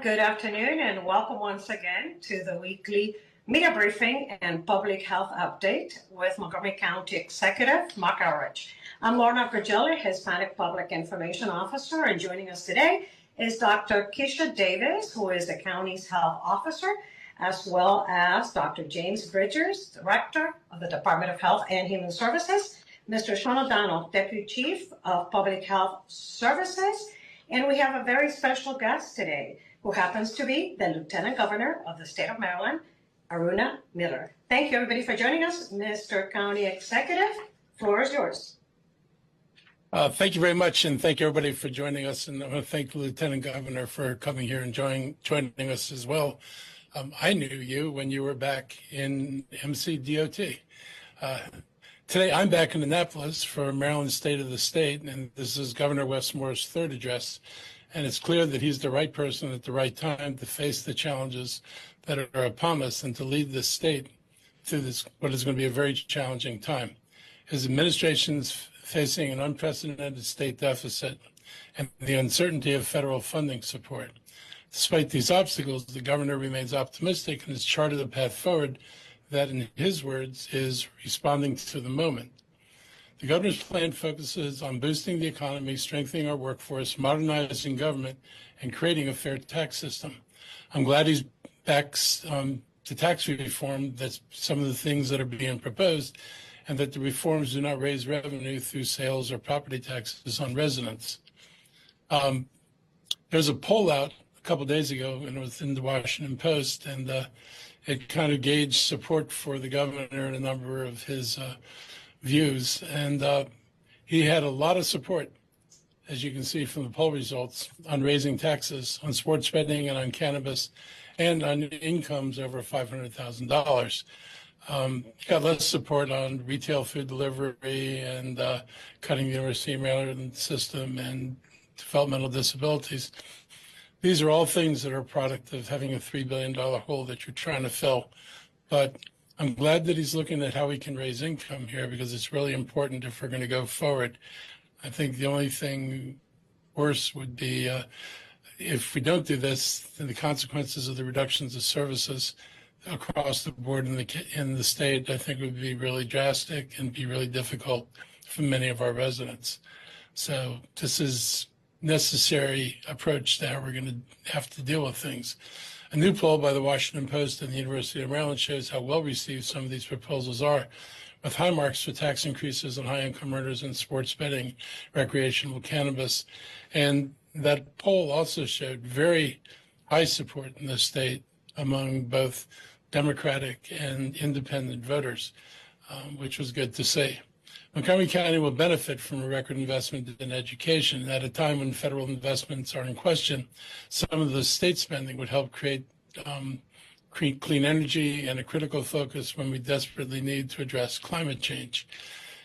good afternoon, and welcome once again to the weekly media briefing and public health update with Montgomery County Executive Mark Elridge. I'm Lorna Virgilio, Hispanic Public Information Officer, and joining us today is Dr. Keisha Davis, who is the county's health officer, as well as Dr. James Bridgers, Director of the Department of Health and Human Services, Mr. Sean O'Donnell, Deputy Chief of Public Health Services, and we have a very special guest today who happens to be the Lieutenant Governor of the state of Maryland, Aruna Miller. Thank you, everybody, for joining us. Mr. County Executive, floor is yours. Thank you very much, and thank you, everybody, for joining us. And I want to thank the Lieutenant Governor for coming here and joining us as well. I knew you when you were back in MCDOT. Today, I'm back in Annapolis for Maryland's State of the State, and this is Governor Westmore's third address. And it's clear that he's the right person at the right time to face the challenges that are upon us and to lead this state through this, what is going to be a very challenging time. His administration's facing an unprecedented state deficit and the uncertainty of federal funding support. Despite these obstacles, the governor remains optimistic and has charted a path forward that, in his words, is responding to the moment. The governor's plan focuses on boosting the economy, strengthening our workforce, modernizing government, and creating a fair tax system. I'm glad he's back to tax reform. That's some of the things that are being proposed, and that the reforms do not raise revenue through sales or property taxes on residents. There's a poll out a couple days ago, and it was in the Washington Post, and it kind of gauged support for the governor and a number of his views. And he had a lot of support, as you can see from the poll results, on raising taxes, on sports betting, and on cannabis, and on incomes over $500,000. Got less support on retail food delivery and cutting the University of Maryland system and developmental disabilities. These are all things that are a product of having a $3 billion hole that you're trying to fill. But I'm glad that he's looking at how we can raise income here, because it's really important if we're going to go forward. I think the only thing worse would be if we don't do this, then the consequences of the reductions of services across the board in the state, I think, would be really drastic and be really difficult for many of our residents. So this is necessary approach to how we're going to have to deal with things. A new poll by the Washington Post and the University of Maryland shows how well received some of these proposals are, with high marks for tax increases on high-income earners in sports betting, recreational cannabis. And that poll also showed very high support in the state among both Democratic and independent voters, which was good to see. Montgomery County will benefit from a record investment in education. At a time when federal investments are in question, some of the state spending would help create clean energy and a critical focus when we desperately need to address climate change.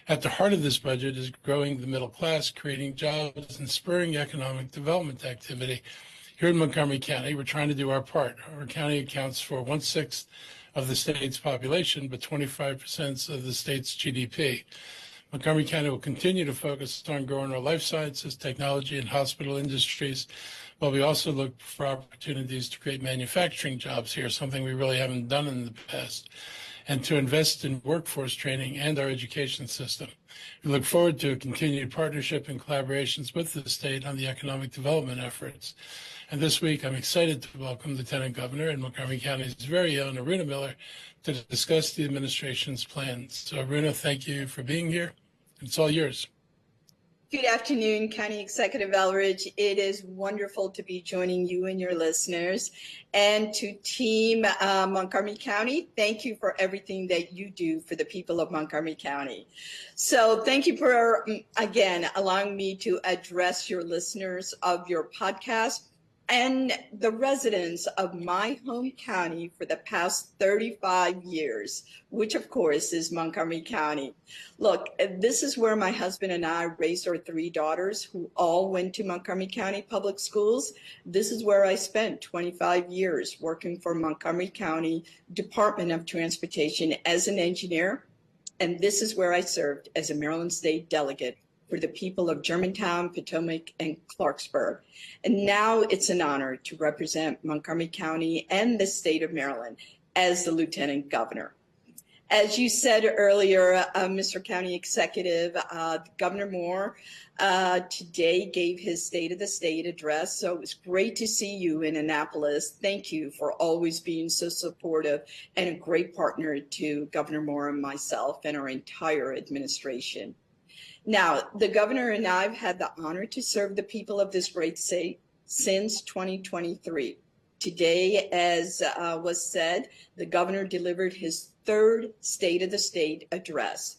At the heart of this budget is growing the middle class, creating jobs, and spurring economic development activity. Here in Montgomery County, we're trying to do our part. Our county accounts for 1/6 of the state's population, but 25% of the state's GDP. Montgomery County will continue to focus on growing our life sciences, technology, and hospital industries, while we also look for opportunities to create manufacturing jobs here, something we really haven't done in the past, and to invest in workforce training and our education system. We look forward to a continued partnership and collaborations with the state on the economic development efforts. And this week, I'm excited to welcome Lieutenant Governor and Montgomery County's very own Aruna Miller to discuss the administration's plans. So, Aruna, thank you for being here. It's all yours. Good afternoon, County Executive Elridge. It is wonderful to be joining you and your listeners. And to Team Montgomery County, thank you for everything that you do for the people of Montgomery County. So thank you for, again, allowing me to address your listeners of your podcast and the residents of my home county for the past 35 years, which of course is Montgomery County. Look, this is where my husband and I raised our 3 daughters who all went to Montgomery County public schools. This is where I spent 25 years working for Montgomery County Department of Transportation as an engineer. And this is where I served as a Maryland State delegate for the people of Germantown, Potomac, and Clarksburg. And now it's an honor to represent Montgomery County and the state of Maryland as the Lieutenant Governor. As you said earlier, Mr. County Executive, Governor Moore today gave his State of the State address, so it was great to see you in Annapolis. Thank you for always being so supportive and a great partner to Governor Moore and myself and our entire administration. Now, the governor and I have had the honor to serve the people of this great state since 2023. Today, as was said, the governor delivered his third State of the State address.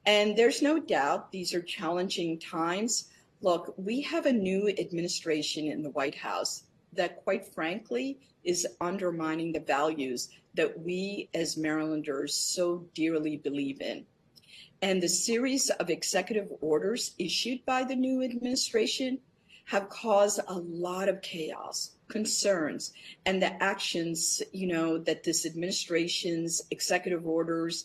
And there's no doubt these are challenging times. Look, we have a new administration in the White House that, quite frankly, is undermining the values that we as Marylanders so dearly believe in. And the series of executive orders issued by the new administration have caused a lot of chaos, concerns, and the actions, that this administration's executive orders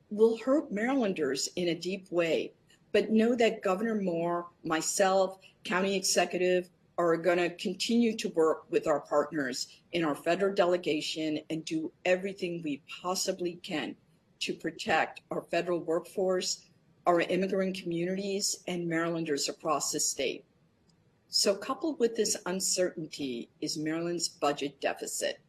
will hurt Marylanders in a deep way. But know that Governor Moore, myself, County Executive, are going to continue to work with our partners in our federal delegation and do everything we possibly can to protect our federal workforce, our immigrant communities, and Marylanders across the state. So coupled with this uncertainty is Maryland's budget deficit.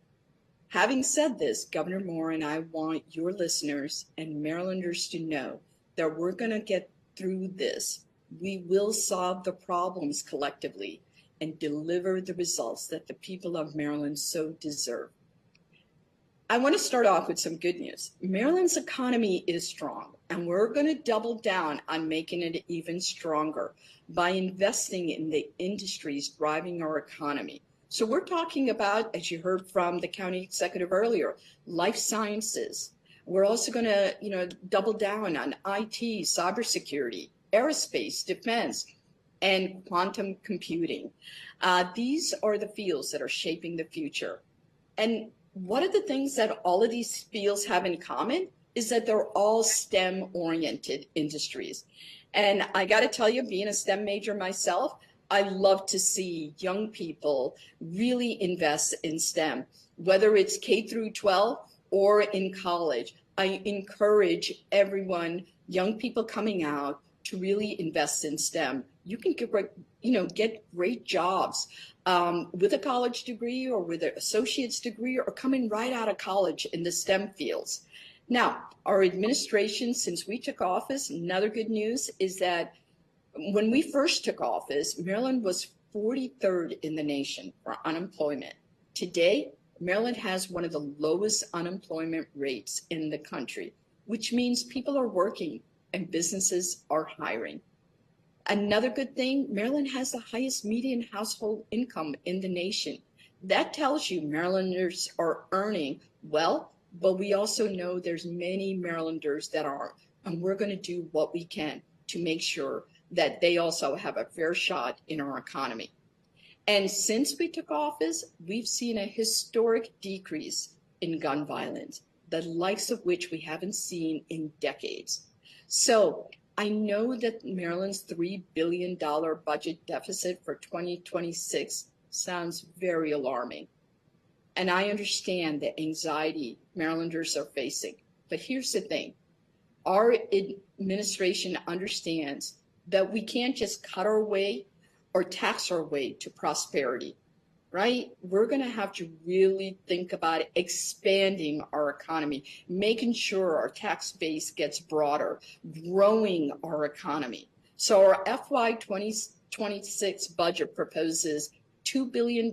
Having said this, Governor Moore and I want your listeners and Marylanders to know that we're going to get through this. We will solve the problems collectively and deliver the results that the people of Maryland so deserve. I want to start off with some good news. Maryland's economy is strong, and we're going to double down on making it even stronger by investing in the industries driving our economy. So we're talking about, as you heard from the county executive earlier, life sciences. We're also going to, double down on IT, cybersecurity, aerospace, defense, and quantum computing. These are the fields that are shaping the future. And one of the things that all of these fields have in common is that they're all STEM-oriented industries. And I got to tell you, being a STEM major myself, I love to see young people really invest in STEM, whether it's K through 12 or in college. I encourage everyone, young people coming out, to really invest in STEM. You can get great jobs with a college degree or with an associate's degree or coming right out of college in the STEM fields. Now, our administration, since we took office, another good news is that when we first took office, Maryland was 43rd in the nation for unemployment. Today, Maryland has one of the lowest unemployment rates in the country, which means people are working and businesses are hiring. Another good thing, Maryland has the highest median household income in the nation. That tells you Marylanders are earning well, but we also know there's many Marylanders that aren't, and we're going to do what we can to make sure that they also have a fair shot in our economy. And since we took office, we've seen a historic decrease in gun violence, the likes of which we haven't seen in decades. So I know that Maryland's $3 billion budget deficit for 2026 sounds very alarming. And I understand the anxiety Marylanders are facing. But here's the thing. Our administration understands that we can't just cut our way or tax our way to prosperity, right? We're going to have to really think about expanding our economy, making sure our tax base gets broader, growing our economy. So our FY 2026 budget proposes $2 billion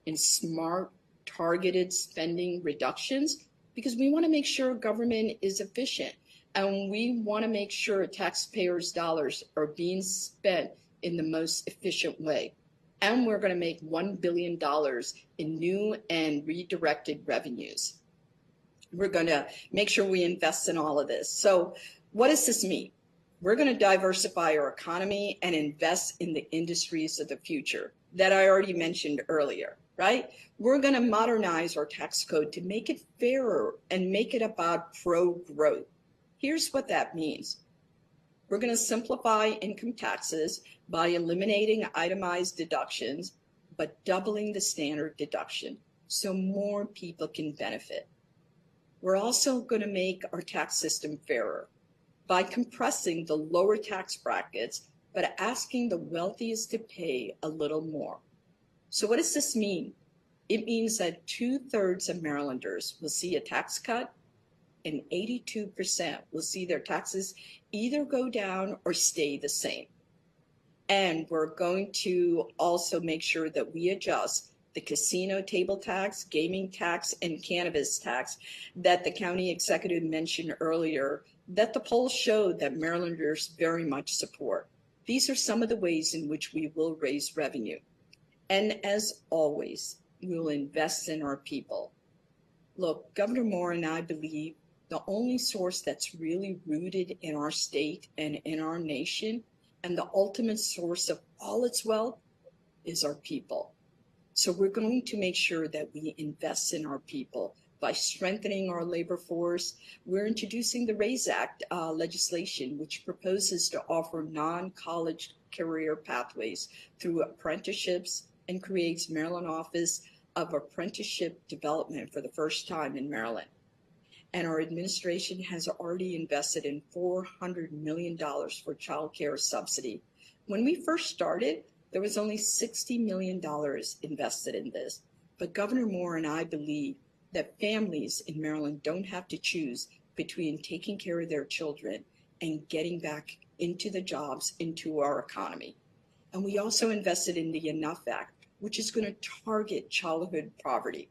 in smart, targeted spending reductions because we want to make sure government is efficient and we want to make sure taxpayers' dollars are being spent in the most efficient way. And we're going to make $1 billion in new and redirected revenues. We're going to make sure we invest in all of this. So what does this mean? We're going to diversify our economy and invest in the industries of the future that I already mentioned earlier, right? We're going to modernize our tax code to make it fairer and make it about pro-growth. Here's what that means. We're going to simplify income taxes by eliminating itemized deductions, but doubling the standard deduction so more people can benefit. We're also going to make our tax system fairer by compressing the lower tax brackets, but asking the wealthiest to pay a little more. So what does this mean? It means that 2/3 of Marylanders will see a tax cut and 82% will see their taxes either go down or stay the same. And we're going to also make sure that we adjust the casino table tax, gaming tax, and cannabis tax that the county executive mentioned earlier, that the polls showed that Marylanders very much support. These are some of the ways in which we will raise revenue. And as always, we will invest in our people. Look, Governor Moore and I believe the only source that's really rooted in our state and in our nation, and the ultimate source of all its wealth, is our people. So we're going to make sure that we invest in our people by strengthening our labor force. We're introducing the RAISE Act legislation, which proposes to offer non-college career pathways through apprenticeships and creates Maryland Office of Apprenticeship Development for the first time in Maryland. And our administration has already invested in $400 million for child care subsidy. When we first started, there was only $60 million invested in this. But Governor Moore and I believe that families in Maryland don't have to choose between taking care of their children and getting back into the jobs, into our economy. And we also invested in the Enough Act, which is going to target childhood poverty.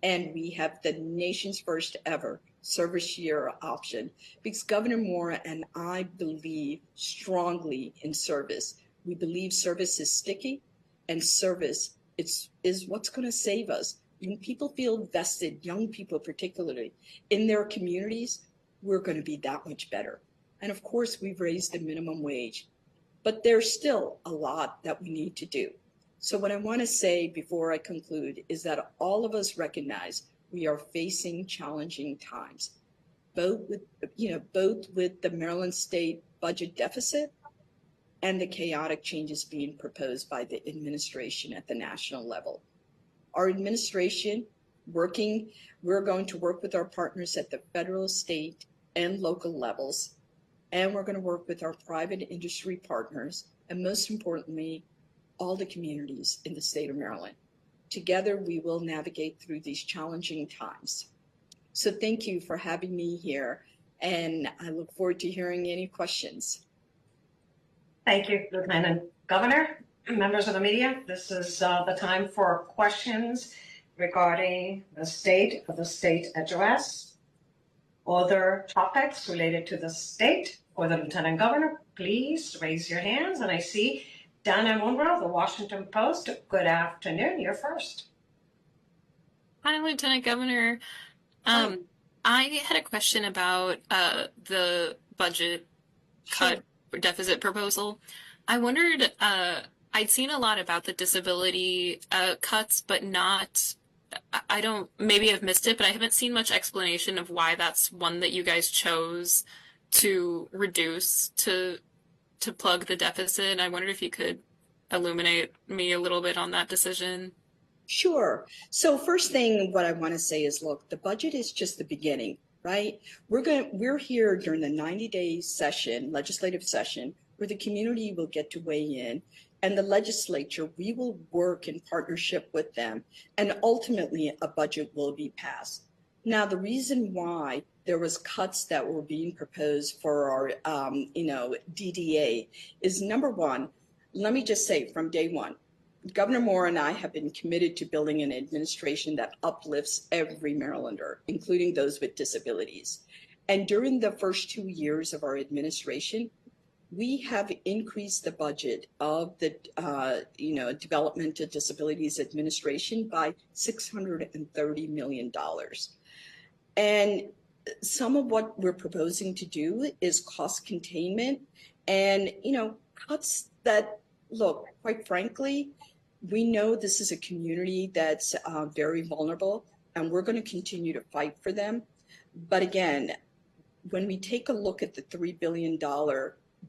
And we have the nation's first ever service year option, because Governor Moore and I believe strongly in service. We believe service is sticky, and service is what's going to save us. When people feel vested, young people particularly, in their communities, we're going to be that much better. And of course, we've raised the minimum wage, but there's still a lot that we need to do. So what I want to say before I conclude is that all of us recognize we are facing challenging times, both with the Maryland state budget deficit and the chaotic changes being proposed by the administration at the national level. Our administration we're going to work with our partners at the federal, state, and local levels, and we're going to work with our private industry partners, and most importantly, all the communities in the state of Maryland. Together, we will navigate through these challenging times. So thank you for having me here, and I look forward to hearing any questions. Thank you, Lieutenant Governor. Members of the media, this is the time for questions regarding the state of the state address, other topics related to the state or the Lieutenant Governor. Please raise your hands, and I see Donna Monroe, the Washington Post. Good afternoon. You're first. Hi, Lieutenant Governor. I had a question about the budget cut deficit proposal. I wondered, I'd seen a lot about the disability cuts, but not, maybe I've missed it, but I haven't seen much explanation of why that's one that you guys chose to reduce to plug the deficit. I wondered if you could illuminate me a little bit on that decision. Sure. So first thing, what I want to say is, look, the budget is just the beginning, right? We're here during the 90-day session, legislative session, where the community will get to weigh in, and the legislature, we will work in partnership with them, and ultimately a budget will be passed. Now, the reason why there was cuts that were being proposed for our, DDA is, number one, let me just say from day one, Governor Moore and I have been committed to building an administration that uplifts every Marylander, including those with disabilities. And during the first 2 years of our administration, we have increased the budget of the Development of Disabilities Administration by $630 million. And some of what we're proposing to do is cost containment and, cuts that, look, quite frankly, we know this is a community that's very vulnerable, and we're going to continue to fight for them. But again, when we take a look at the $3 billion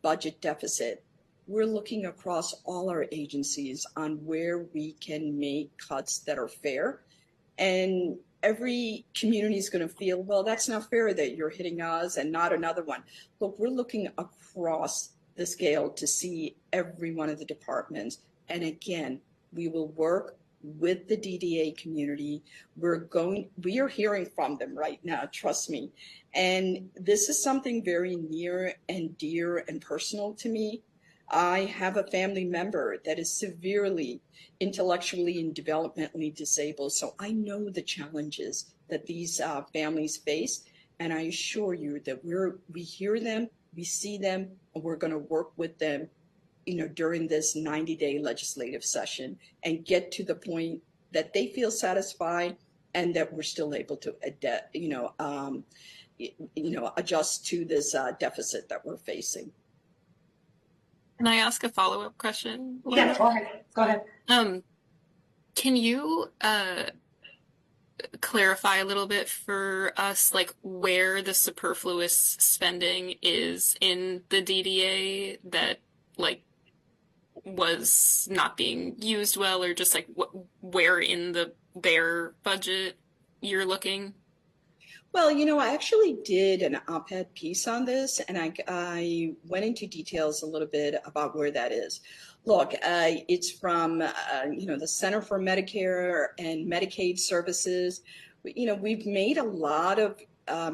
budget deficit, we're looking across all our agencies on where we can make cuts that are fair. And every community is going to feel, well, that's not fair that you're hitting us and not another one. Look, we're looking across the scale to see every one of the departments. And again, we will work with the DDA community. We are hearing from them right now, trust me. And this is something very near and dear and personal to me. I have a family member that is severely intellectually and developmentally disabled. So I know the challenges that these families face. And I assure you that we hear them, we see them, and we're going to work with them, during this 90-day legislative session and get to the point that they feel satisfied and that we're still able to adjust to this deficit that we're facing. Can I ask a follow-up question? Yeah, go ahead. Go ahead. Can you clarify a little bit for us, like where the superfluous spending is in the DDA that like was not being used well, or just like where in their budget you're looking? Well, I actually did an op-ed piece on this, and I went into details a little bit about where that is. Look, it's from, the Center for Medicare and Medicaid Services. We've made a lot of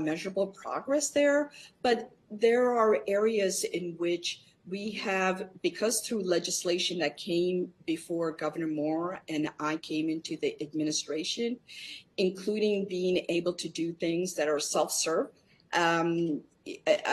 measurable progress there, but there are areas in which we have, because through legislation that came before Governor Moore and I came into the administration, including being able to do things that are self-serve. I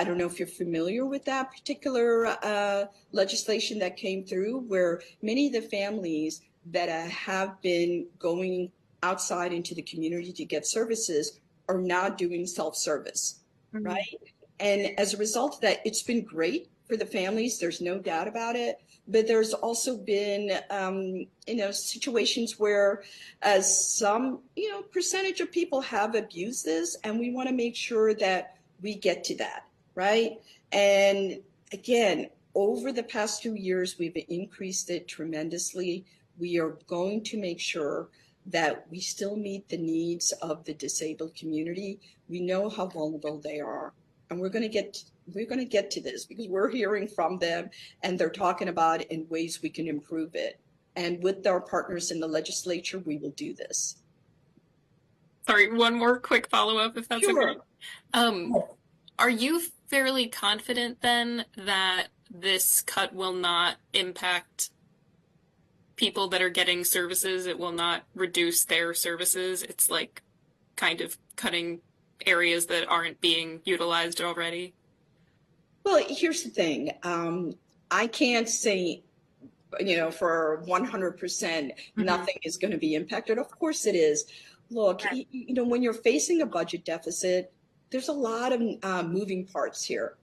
don't know if you're familiar with that particular legislation that came through, where many of the families that have been going outside into the community to get services are now doing self-service, right? And as a result of that, it's been great for the families, there's no doubt about it. But there's also been, situations where some, percentage of people have abused this, and we want to make sure that we get to that, right? And again, over the past 2 years, we've increased it tremendously. We are going to make sure that we still meet the needs of the disabled community. We know how vulnerable they are, and we're going to get to this because we're hearing from them and they're talking about it in ways we can improve it. And with our partners in the legislature, we will do this. Sorry, one more quick follow-up if that's Sure. okay. Are you fairly confident then that this cut will not impact people that are getting services? It will not reduce their services? It's like kind of cutting areas that aren't being utilized already? Well, here's the thing. I can't say, for 100% nothing is going to be impacted. Of course it is. Look, when you're facing a budget deficit, there's a lot of moving parts here.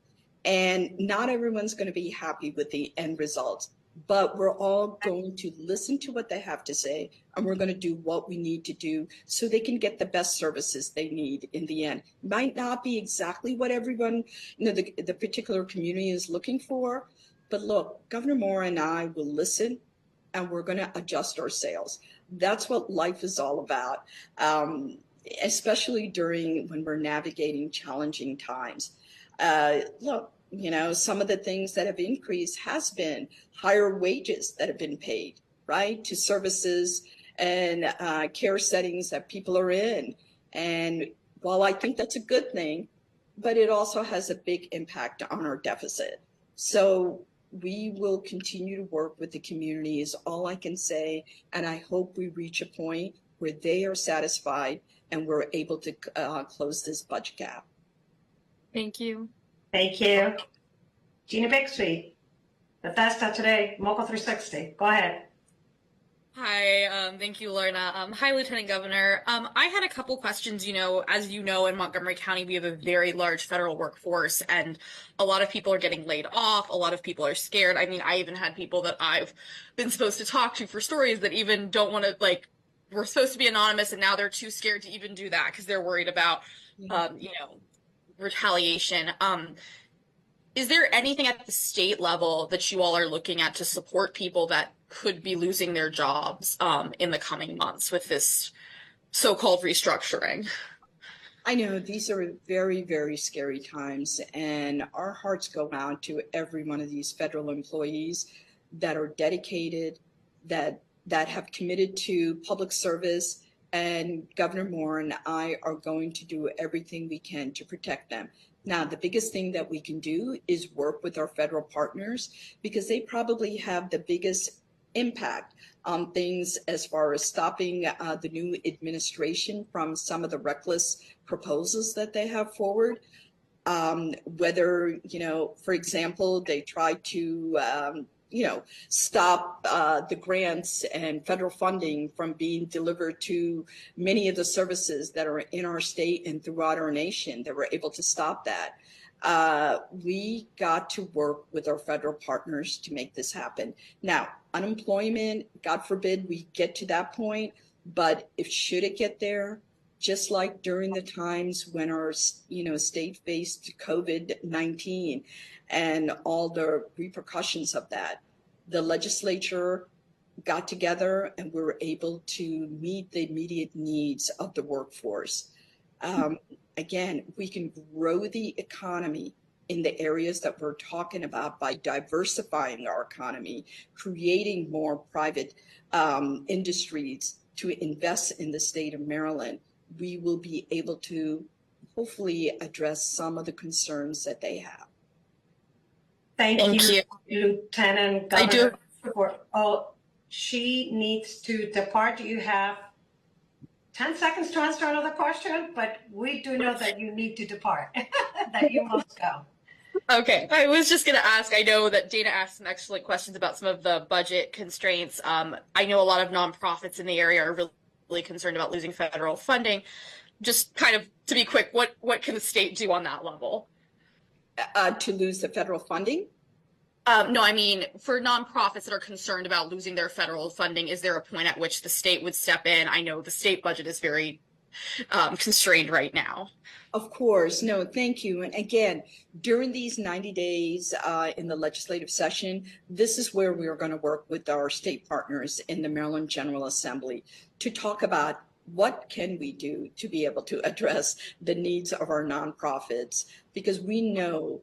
And not everyone's going to be happy with the end results. But we're all going to listen to what they have to say, and we're going to do what we need to do so they can get the best services they need in the end. Might not be exactly what everyone, the particular community is looking for, but look, Governor Moore and I will listen, and we're going to adjust our sails. That's what life is all about, especially when we're navigating challenging times. Look, some of the things that have increased has been higher wages that have been paid, right, to services and care settings that people are in. And while I think that's a good thing, but it also has a big impact on our deficit. So we will continue to work with the community is all I can say. And I hope we reach a point where they are satisfied and we're able to close this budget gap. Thank you. Thank you. Gina Bixby, Bethesda Today, Mocha 360. Go ahead. Hi, thank you, Lorna. Hi, Lieutenant Governor. I had a couple questions. As you know, in Montgomery County, we have a very large federal workforce, and a lot of people are getting laid off. A lot of people are scared. I mean, I even had people that I've been supposed to talk to for stories that even don't want to, we're supposed to be anonymous, and now they're too scared to even do that because they're worried about, retaliation. is there anything at the state level that you all are looking at to support people that could be losing their jobs in the coming months with this so-called restructuring? I know these are very, very scary times, and our hearts go out to every one of these federal employees that are dedicated, that have committed to public service, and Governor Moore and I are going to do everything we can to protect them. Now, the biggest thing that we can do is work with our federal partners, because they probably have the biggest impact on things as far as stopping the new administration from some of the reckless proposals that they have forward. Whether, for example, they try to, stop the grants and federal funding from being delivered to many of the services that are in our state and throughout our nation, that we're able to stop that. We got to work with our federal partners to make this happen. Now, unemployment, God forbid we get to that point, but should it get there, just like during the times when our, state faced COVID-19 and all the repercussions of that, the legislature got together and we were able to meet the immediate needs of the workforce. Again, we can grow the economy in the areas that we're talking about by diversifying our economy, creating more private industries to invest in the state of Maryland. We will be able to hopefully address some of the concerns that they have. Thank you, Lieutenant Governor. I do. Oh, she needs to depart. You have 10 seconds to answer another question, but we do know that you need to depart, that you must go. Okay, I was just going to ask, I know that Dana asked some excellent questions about some of the budget constraints. I know a lot of nonprofits in the area are really concerned about losing federal funding. Just kind of to be quick, what can the state do on that level? To lose the federal funding? No, I mean, for nonprofits that are concerned about losing their federal funding, is there a point at which the state would step in? I know the state budget is very constrained right now. Of course. No, thank you. And again, during these 90 days in the legislative session, this is where we are going to work with our state partners in the Maryland General Assembly to talk about what can we do to be able to address the needs of our nonprofits, because we know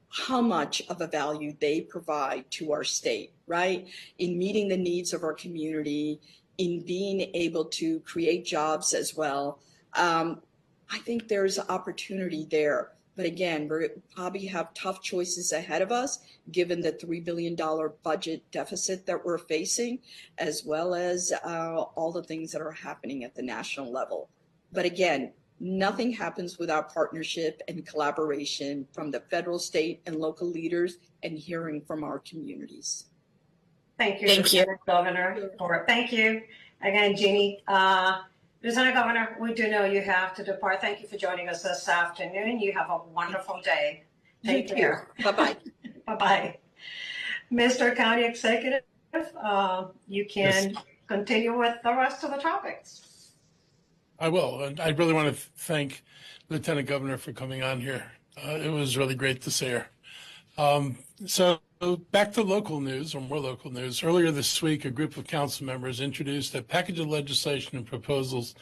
how much of a value they provide to our state, right? In meeting the needs of our community, in being able to create jobs as well. I think there's opportunity there. But again, we probably have tough choices ahead of us, given the $3 billion budget deficit that we're facing, as well as all the things that are happening at the national level. But again, nothing happens without partnership and collaboration from the federal, state, and local leaders, and hearing from our communities. Thank you, Thank you, Governor. Thank you again, Jeannie. Lieutenant Governor, we do know you have to depart. Thank you for joining us this afternoon. You have a wonderful day. Take care. Bye-bye. Bye-bye. Mr. County Executive, you can continue with the rest of the topics. I will. And I really want to thank Lieutenant Governor for coming on here. It was really great to see her. So back to local news, or more local news. Earlier this week, a group of council members introduced a package of legislation and proposals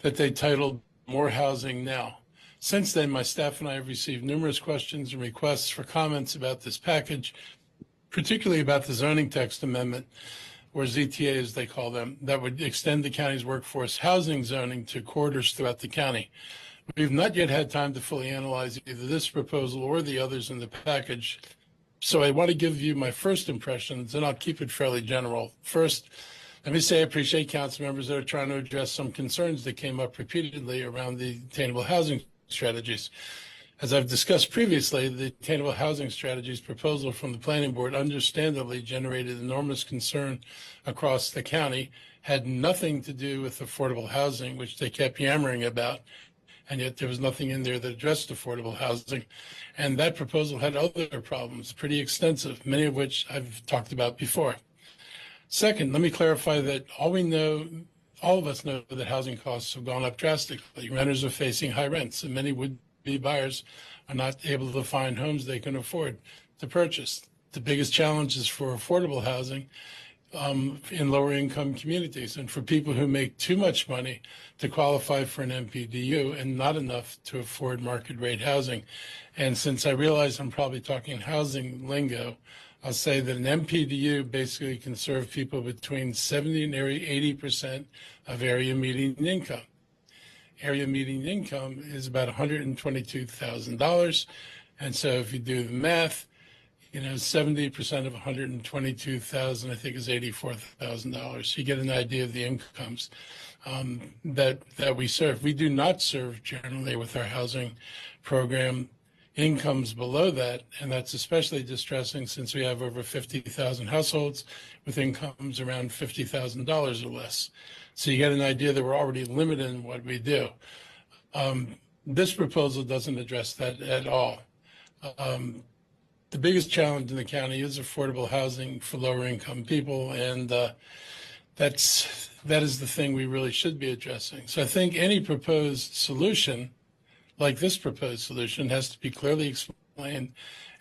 that they titled More Housing Now. Since then, my staff and I have received numerous questions and requests for comments about this package, particularly about the zoning text amendment, or ZTA as they call them, that would extend the county's workforce housing zoning to corridors throughout the county. We've not yet had time to fully analyze either this proposal or the others in the package. So I want to give you my first impressions, and I'll keep it fairly general. First, let me say I appreciate council members that are trying to address some concerns that came up repeatedly around the attainable housing strategies. As I've discussed previously, the attainable housing strategies proposal from the planning board understandably generated enormous concern across the county, had nothing to do with affordable housing, which they kept yammering about. And yet there was nothing in there that addressed affordable housing. And that proposal had other problems, pretty extensive, many of which I've talked about before. Second, let me clarify that all of us know that housing costs have gone up drastically. Renters are facing high rents, and many would to-be buyers are not able to find homes they can afford to purchase. The biggest challenge is for affordable housing in lower income communities and for people who make too much money to qualify for an MPDU and not enough to afford market rate housing. And since I realize I'm probably talking housing lingo, I'll say that an MPDU basically can serve people between 70 and 80% of area median income. Area median income is about $122,000. And so if you do the math, 70% of 122,000, I think, is $84,000. You get an idea of the incomes that we serve. We do not serve generally with our housing program incomes below that, and that's especially distressing since we have over 50,000 households with incomes around $50,000 or less. So you get an idea that we're already limited in what we do. This proposal doesn't address that at all. The biggest challenge in the county is affordable housing for lower income people, and that is the thing we really should be addressing. So I think any proposed solution, like this proposed solution, has to be clearly explained,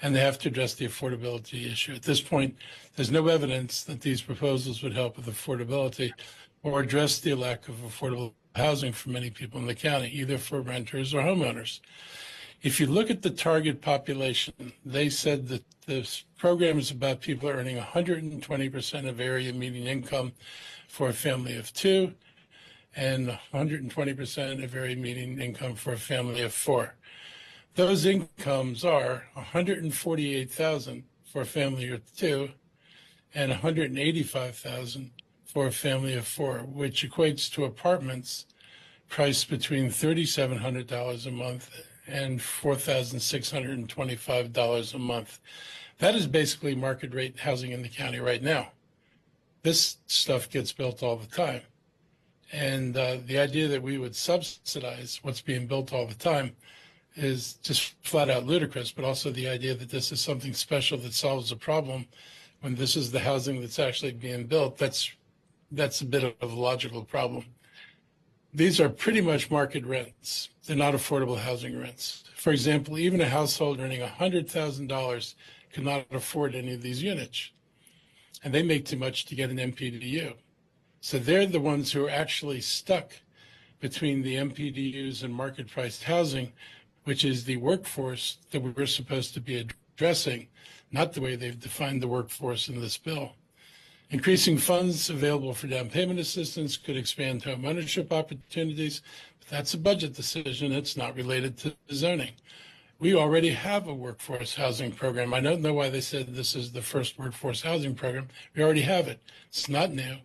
and they have to address the affordability issue. At this point, there's no evidence that these proposals would help with affordability or address the lack of affordable housing for many people in the county, either for renters or homeowners. If you look at the target population, they said that this program is about people earning 120% of area median income for a family of two and 120% of area median income for a family of four. Those incomes are $148,000 for a family of two and $185,000 for a family of four, which equates to apartments priced between $3,700 a month and $4,625 a month. That is basically market rate housing in the county right now. This stuff gets built all the time. And the idea that we would subsidize what's being built all the time is just flat out ludicrous, but also the idea that this is something special that solves a problem when this is the housing that's actually being built, that's a bit of a logical problem. These are pretty much market rents. They're not affordable housing rents. For example, even a household earning $100,000 cannot afford any of these units, and they make too much to get an MPDU. So they're the ones who are actually stuck between the MPDUs and market-priced housing, which is the workforce that we're supposed to be addressing, not the way they've defined the workforce in this bill. Increasing funds available for down payment assistance could expand home ownership opportunities, but that's a budget decision. It's not related to zoning. We already have a workforce housing program. I don't know why they said this is the first workforce housing program. We already have it. It's not new.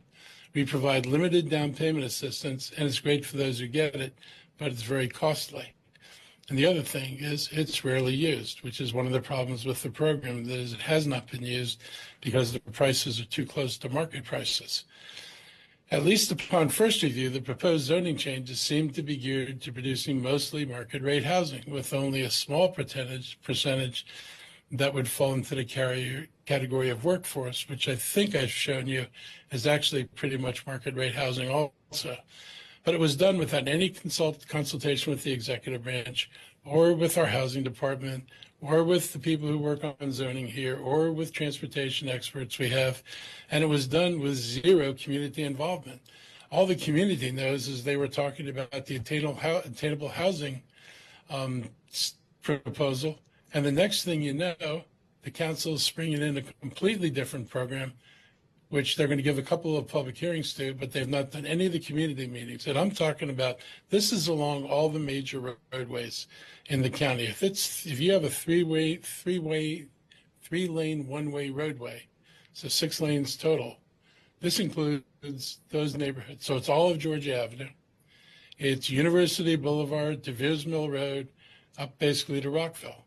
We provide limited down payment assistance, and it's great for those who get it, but it's very costly. And the other thing is it's rarely used, which is one of the problems with the program, that is it has not been used because the prices are too close to market prices. At least upon first review, the proposed zoning changes seem to be geared to producing mostly market rate housing, with only a small percentage that would fall into the category of workforce, which I think I've shown you is actually pretty much market rate housing also. But it was done without any consultation with the executive branch or with our housing department or with the people who work on zoning here or with transportation experts we have. And it was done with zero community involvement. All the community knows is they were talking about the attainable housing proposal. And the next thing you know, the council is springing in a completely different program, which they're going to give a couple of public hearings to, but they've not done any of the community meetings. And I'm talking about, this is along all the major roadways in the county. If you have a three-lane, one-way roadway, so 6 lanes total, this includes those neighborhoods. So it's all of Georgia Avenue. It's University Boulevard to Viers Mill Road, up basically to Rockville.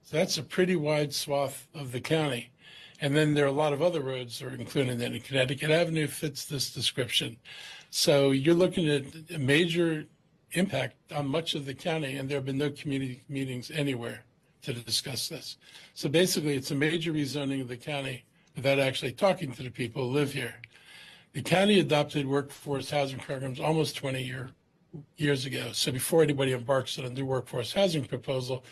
So that's a pretty wide swath of the county. And then there are a lot of other roads that are included in it. Connecticut Avenue fits this description. So you're looking at a major impact on much of the county, and there have been no community meetings anywhere to discuss this. So basically, it's a major rezoning of the county without actually talking to the people who live here. The county adopted workforce housing programs almost 20 years ago. So before anybody embarks on a new workforce housing proposal,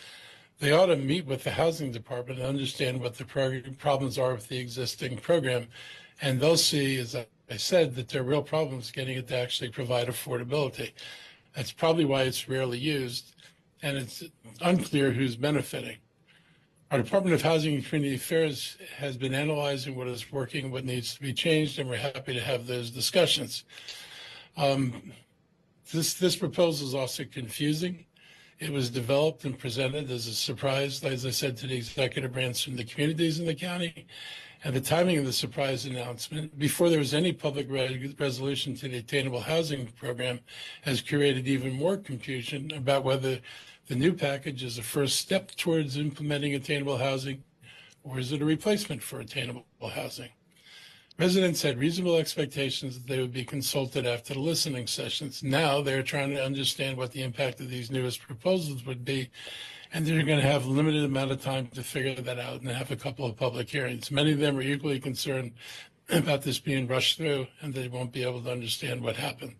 they ought to meet with the housing department and understand what the problems are with the existing program. And they'll see, as I said, that there are real problems getting it to actually provide affordability. That's probably why it's rarely used, and it's unclear who's benefiting. Our Department of Housing and Community Affairs has been analyzing what is working and what needs to be changed, and we're happy to have those discussions. This proposal is also confusing. It was developed and presented as a surprise, as I said, to the executive branch from the communities in the county. And the timing of the surprise announcement, before there was any public resolution to the attainable housing program, has created even more confusion about whether the new package is a first step towards implementing attainable housing, or is it a replacement for attainable housing? Residents had reasonable expectations that they would be consulted after the listening sessions. Now they're trying to understand what the impact of these newest proposals would be, and they're going to have a limited amount of time to figure that out and have a couple of public hearings. Many of them are equally concerned about this being rushed through, and they won't be able to understand what happened.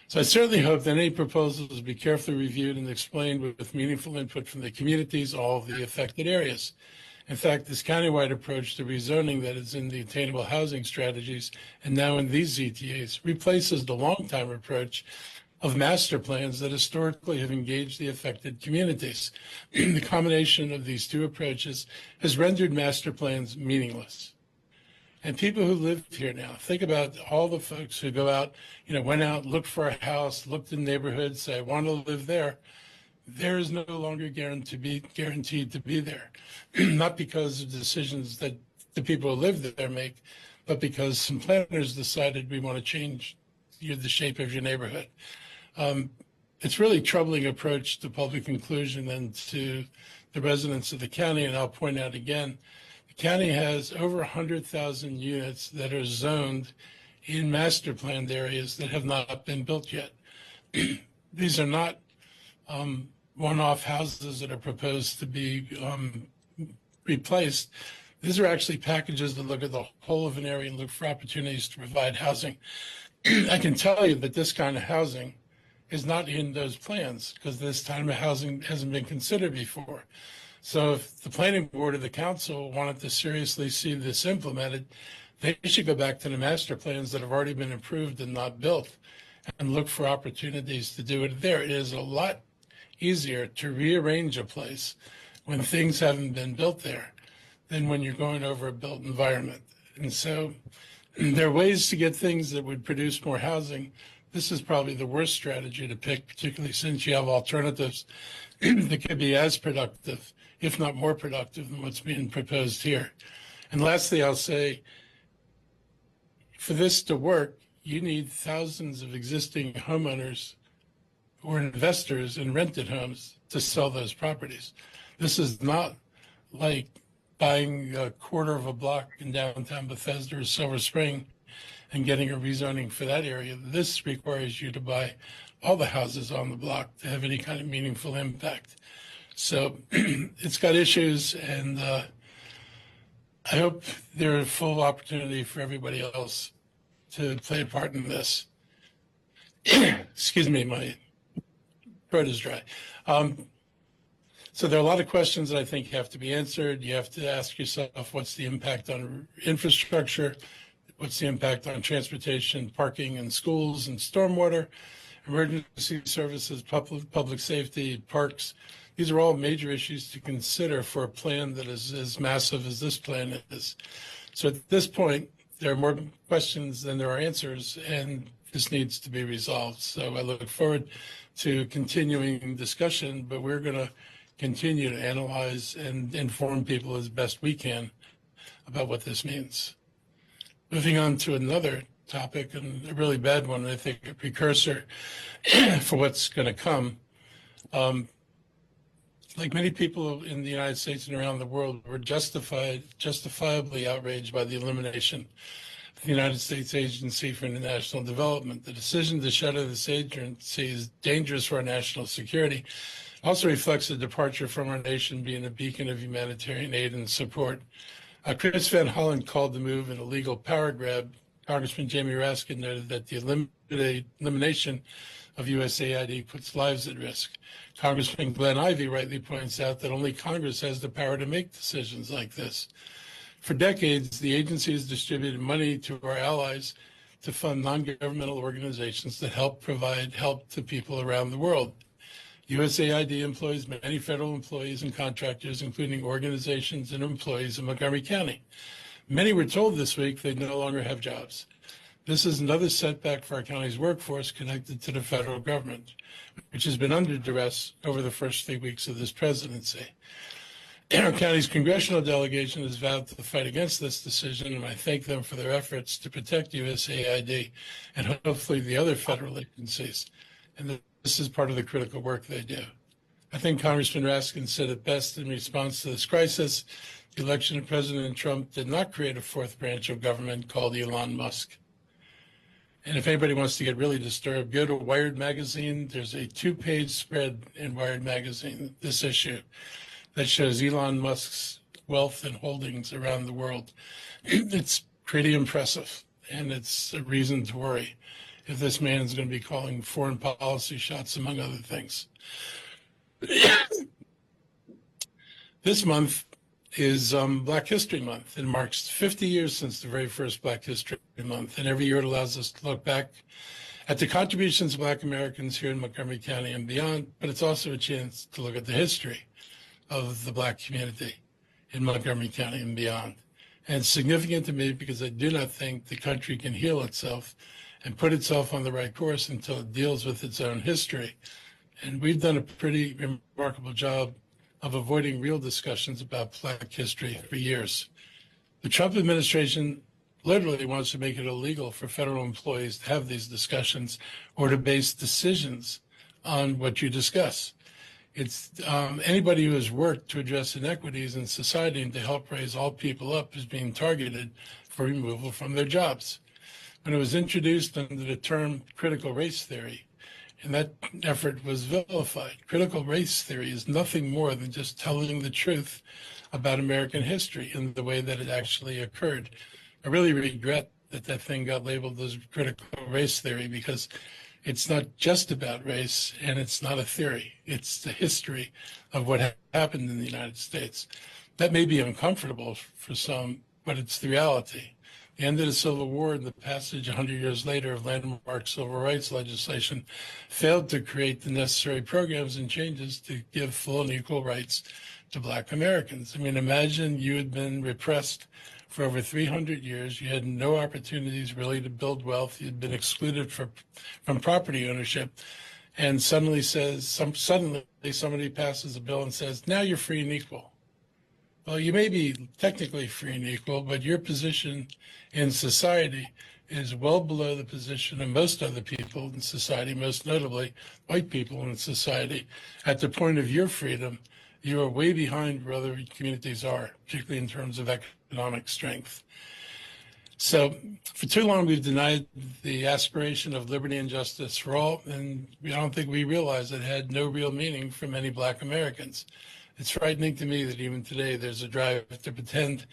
So I certainly hope that any proposals be carefully reviewed and explained with meaningful input from the communities, all of the affected areas. In fact, this countywide approach to rezoning that is in the attainable housing strategies and now in these ZTAs replaces the long-time approach of master plans that historically have engaged the affected communities. The combination of these two approaches has rendered master plans meaningless. And people who live here now, think about all the folks who go out, went out, looked for a house, looked in neighborhoods, say, I want to live there. There is no longer guaranteed to be there, not because of decisions that the people who live there make, but because some planners decided we want to change the shape of your neighborhood. It's really a troubling approach to public inclusion and to the residents of the county. And I'll point out again, the county has over 100,000 units that are zoned in master planned areas that have not been built yet. These are not one-off houses that are proposed to be replaced. These are actually packages that look at the whole of an area and look for opportunities to provide housing. I can tell you that this kind of housing is not in those plans because this kind of housing hasn't been considered before. So if the planning board or the council wanted to seriously see this implemented, they should go back to the master plans that have already been approved and not built and look for opportunities to do it there. It is a lot easier to rearrange a place when things haven't been built there than when you're going over a built environment. And so there are ways to get things that would produce more housing. This is probably the worst strategy to pick, particularly since you have alternatives that could be as productive, if not more productive, than what's being proposed here. And lastly, I'll say, for this to work, you need thousands of existing homeowners or investors in rented homes to sell those properties. This is not like buying a quarter of a block in downtown Bethesda or Silver Spring and getting a rezoning for that area. This requires you to buy all the houses on the block to have any kind of meaningful impact. So it's got issues, and I hope there's a full opportunity for everybody else to play a part in this. Excuse me, my throat is dry. So there are a lot of questions that I think have to be answered. You have to ask yourself, what's the impact on infrastructure? What's the impact on transportation, parking, and schools and stormwater, emergency services, public safety, parks? These are all major issues to consider for a plan that is as massive as this plan is. So at this point, there are more questions than there are answers, and this needs to be resolved. So I look forward to continuing discussion, but we're going to continue to analyze and inform people as best we can about what this means. Moving on to another topic, and a really bad one, I think a precursor for what's going to come. Like many people in the United States and around the world, we're justifiably outraged by the elimination of the United States Agency for International Development. The decision to shutter this agency is dangerous for our national security. Also reflects a departure from our nation being a beacon of humanitarian aid and support. Chris Van Hollen called the move an illegal power grab. Congressman Jamie Raskin noted that the elimination of USAID puts lives at risk. Congressman Glenn Ivey rightly points out that only Congress has the power to make decisions like this. For decades, the agency has distributed money to our allies to fund non-governmental organizations that help provide help to people around the world. USAID employs many federal employees and contractors, including organizations and employees in Montgomery County. Many were told this week they no longer have jobs. This is another setback for our county's workforce connected to the federal government, which has been under duress over the first 3 weeks of this presidency. Our county's congressional delegation has vowed to fight against this decision, and I thank them for their efforts to protect USAID and hopefully the other federal agencies. And this is part of the critical work they do. I think Congressman Raskin said it best in response to this crisis. The election of President Trump did not create a fourth branch of government called Elon Musk. And if anybody wants to get really disturbed, go to Wired Magazine. There's a 2-page spread in Wired Magazine, this issue, that shows Elon Musk's wealth and holdings around the world. It's pretty impressive, and it's a reason to worry if this man is going to be calling foreign policy shots, among other things. This month is Black History Month. It marks 50 years since the very first Black History Month, and every year it allows us to look back at the contributions of Black Americans here in Montgomery County and beyond, but it's also a chance to look at the history of the Black community in Montgomery County and beyond. And it's significant to me because I do not think the country can heal itself and put itself on the right course until it deals with its own history. And we've done a pretty remarkable job of avoiding real discussions about Black history for years. The Trump administration literally wants to make it illegal for federal employees to have these discussions or to base decisions on what you discuss. It's anybody who has worked to address inequities in society and to help raise all people up is being targeted for removal from their jobs. When it was introduced under the term critical race theory, and that effort was vilified. Critical race theory is nothing more than just telling the truth about American history in the way that it actually occurred. I really regret that that thing got labeled as critical race theory because it's not just about race and it's not a theory. It's the history of what happened in the United States. That may be uncomfortable for some, but it's the reality. The end of the Civil War and the passage 100 years later of landmark civil rights legislation failed to create the necessary programs and changes to give full and equal rights to Black Americans. I mean, imagine you had been repressed for over 300 years. You had no opportunities really to build wealth. You'd been excluded from property ownership. And suddenly somebody passes a bill and says, now you're free and equal. Well, you may be technically free and equal, but your position in society is well below the position of most other people in society, most notably white people in society. At the point of your freedom, you are way behind where other communities are, particularly in terms of economic strength. So for too long, we've denied the aspiration of liberty and justice for all, and I don't think we realized it had no real meaning for many Black Americans. It's frightening to me that even today there's a drive to pretend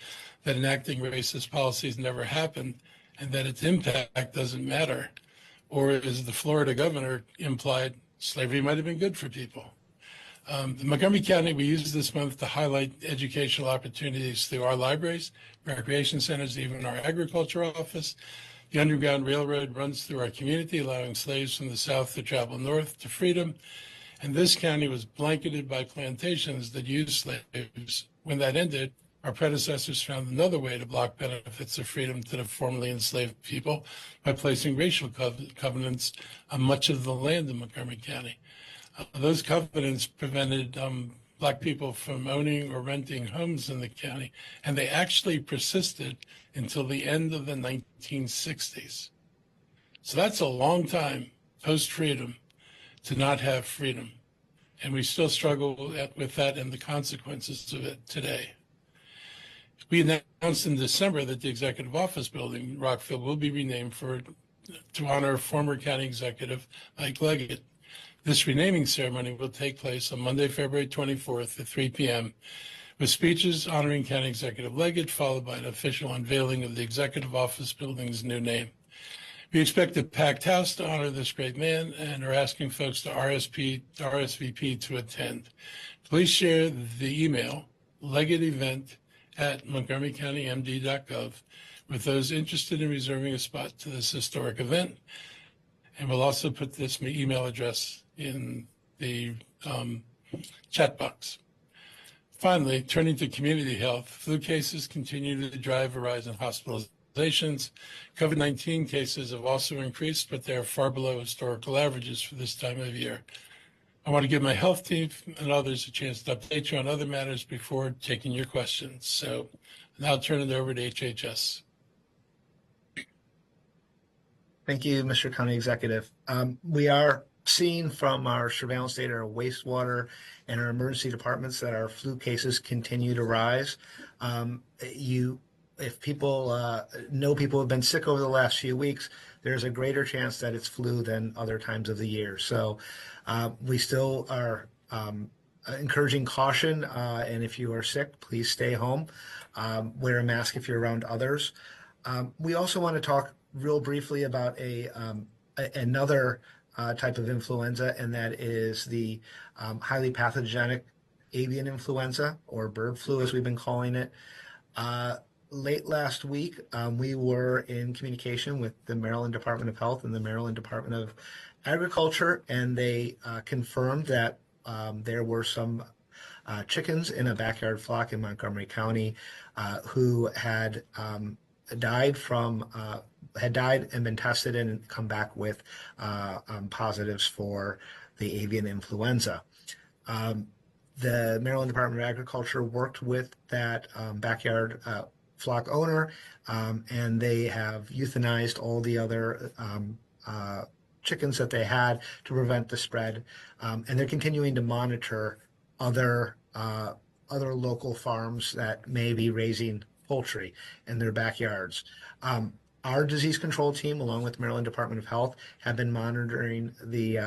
that enacting racist policies never happened and that its impact doesn't matter. Or as the Florida governor implied, slavery might have been good for people. In Montgomery County, we use this month to highlight educational opportunities through our libraries, recreation centers, even our agriculture office. The Underground Railroad runs through our community, allowing slaves from the South to travel north to freedom. And this county was blanketed by plantations that used slaves. When that ended, our predecessors found another way to block benefits of freedom to the formerly enslaved people by placing racial covenants on much of the land in Montgomery County. Those covenants prevented Black people from owning or renting homes in the county, and they actually persisted until the end of the 1960s. So that's a long time post-freedom to not have freedom. And we still struggle with that and the consequences of it today. We announced in December that the Executive Office Building in Rockville will be renamed to honor former county executive Mike Leggett. This renaming ceremony will take place on Monday, February 24th at 3 p.m. with speeches honoring County Executive Leggett, followed by an official unveiling of the Executive Office Building's new name. We expect a packed house to honor this great man and are asking folks to RSVP to attend. Please share the email, legateevent@montgomerycountymd.gov, with those interested in reserving a spot to this historic event. And we'll also put this email address in the chat box. Finally, turning to community health, flu cases continue to drive Verizon hospitalizations. COVID-19 cases have also increased, but they are far below historical averages for this time of year. I want to give my health team and others a chance to update you on other matters before taking your questions. So now I'll turn it over to HHS. Thank you, Mr. County Executive. We are seeing from our surveillance data, our wastewater and our emergency departments, that our flu cases continue to rise. If people know people have been sick over the last few weeks, there's a greater chance that it's flu than other times of the year. So we still are encouraging caution, and if you are sick, please stay home. Wear a mask if you're around others. We also want to talk real briefly about another type of influenza, and that is the highly pathogenic avian influenza, or bird flu as we've been calling it. Late last week, we were in communication with the Maryland Department of Health and the Maryland Department of Agriculture, and they confirmed that there were some chickens in a backyard flock in Montgomery County who had died and been tested and come back with positives for the avian influenza. The Maryland Department of Agriculture worked with that backyard flock owner, and they have euthanized all the other chickens that they had to prevent the spread, and they're continuing to monitor other local farms that may be raising poultry in their backyards. Our disease control team, along with the Maryland Department of Health, have been monitoring the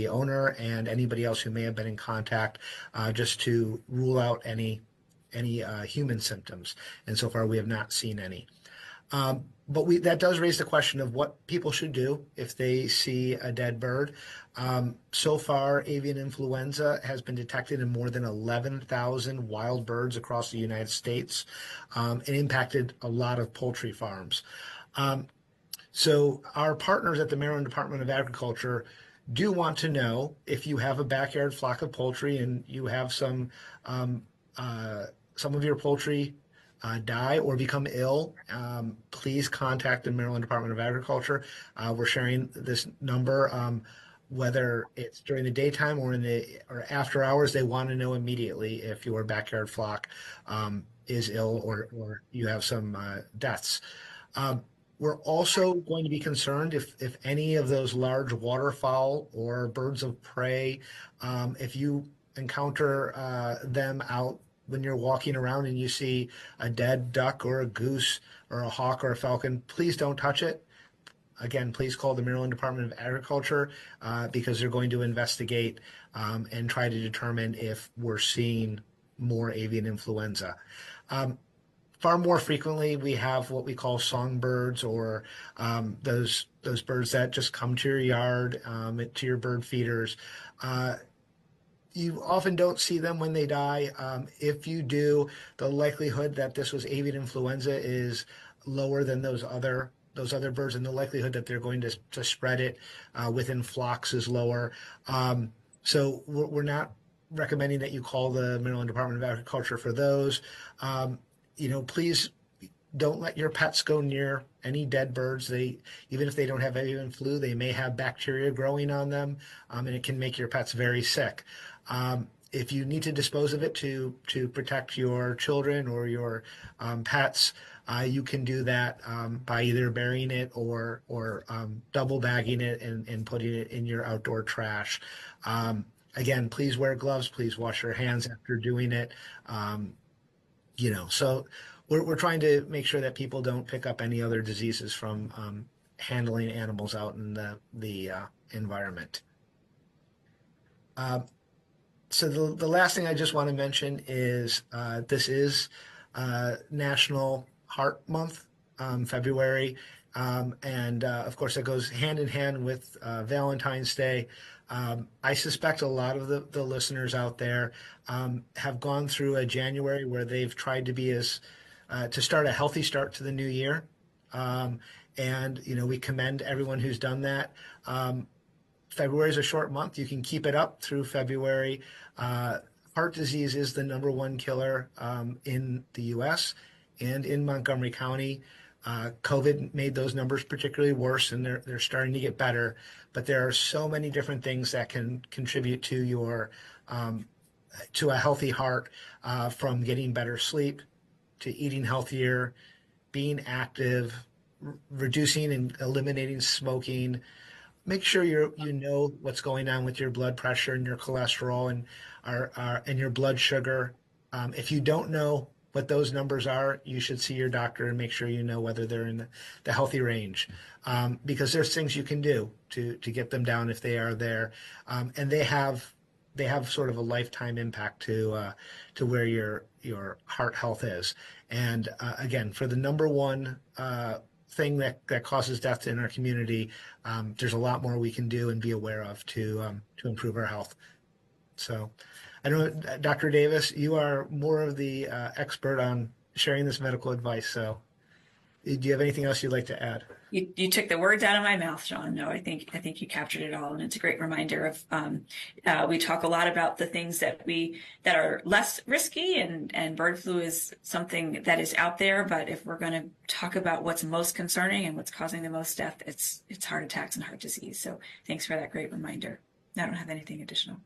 owner and anybody else who may have been in contact, just to rule out any human symptoms. And so far, we have not seen any. But that does raise the question of what people should do if they see a dead bird. So far, avian influenza has been detected in more than 11,000 wild birds across the United States, and impacted a lot of poultry farms. So our partners at the Maryland Department of Agriculture do want to know, if you have a backyard flock of poultry and you have some of your poultry die or become ill, please contact the Maryland Department of Agriculture. We're sharing this number, whether it's during the daytime or after hours. They want to know immediately if your backyard flock is ill or you have some deaths. We're also going to be concerned if any of those large waterfowl or birds of prey, if you encounter them out when you're walking around and you see a dead duck or a goose or a hawk or a falcon, please don't touch it. Again, please call the Maryland Department of Agriculture, because they're going to investigate and try to determine if we're seeing more avian influenza. Far more frequently, we have what we call songbirds, or those birds that just come to your yard, to your bird feeders. You often don't see them when they die. If you do, the likelihood that this was avian influenza is lower than those other birds, and the likelihood that they're going to spread it within flocks is lower. So we're not recommending that you call the Maryland Department of Agriculture for those. Please don't let your pets go near any dead birds. Even if they don't have avian flu, they may have bacteria growing on them, and it can make your pets very sick. If you need to dispose of it to protect your children or your pets, you can do that by either burying it or double bagging it and putting it in your outdoor trash. Again, please wear gloves. Please wash your hands after doing it. So we're trying to make sure that people don't pick up any other diseases from handling animals out in the environment. So the last thing I just want to mention is this is National Heart Month, February. And of course, that goes hand in hand with Valentine's Day. I suspect a lot of the listeners out there have gone through a January where they've tried to be to start a healthy start to the new year. And, we commend everyone who's done that. February is a short month. You can keep it up through February. Heart disease is the #1 killer in the U.S. and in Montgomery County. COVID made those numbers particularly worse, and they're starting to get better. But there are so many different things that can contribute to your to a healthy heart, from getting better sleep to eating healthier, being active, reducing and eliminating smoking. Make sure you know what's going on with your blood pressure and your cholesterol and your blood sugar. If you don't know what those numbers are, you should see your doctor and make sure you know whether they're in the healthy range, because there's things you can do to get them down if they are there, and they have sort of a lifetime impact to where your heart health is. And again, for the #1 thing that causes death in our community, there's a lot more we can do and be aware of to improve our health. So I know, Dr. Davis, you are more of the expert on sharing this medical advice. So do you have anything else you'd like to add? You took the words out of my mouth, Sean. No, I think you captured it all, and it's a great reminder of. We talk a lot about the things that are less risky, and bird flu is something that is out there. But if we're going to talk about what's most concerning and what's causing the most death, it's heart attacks and heart disease. So thanks for that great reminder. I don't have anything additional.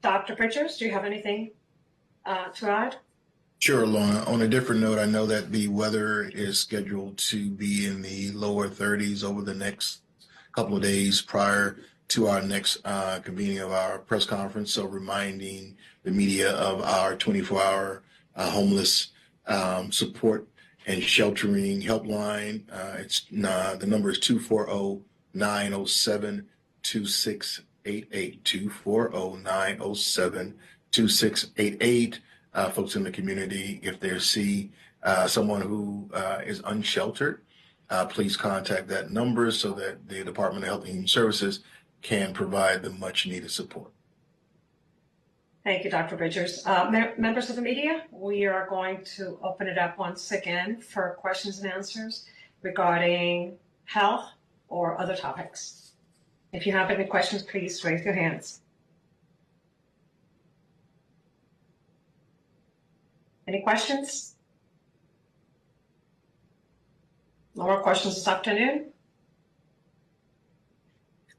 Dr. Bridgers, do you have anything to add? Sure, Lorna. On a different note, I know that the weather is scheduled to be in the lower 30s over the next couple of days prior to our next convening of our press conference. So reminding the media of our 24-hour homeless support and sheltering helpline. The number is 240-907-2688, 240-907-2688. Folks in the community, if they see someone who is unsheltered, please contact that number so that the Department of Health and Human Services can provide the much needed support. Thank you, Dr. Bridgers. Members of the media, we are going to open it up once again for questions and answers regarding health or other topics. If you have any questions, please raise your hands. Any questions? No more questions this afternoon?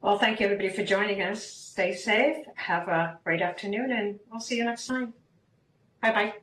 Well, thank you everybody for joining us. Stay safe, have a great afternoon, and we'll see you next time. Bye-bye.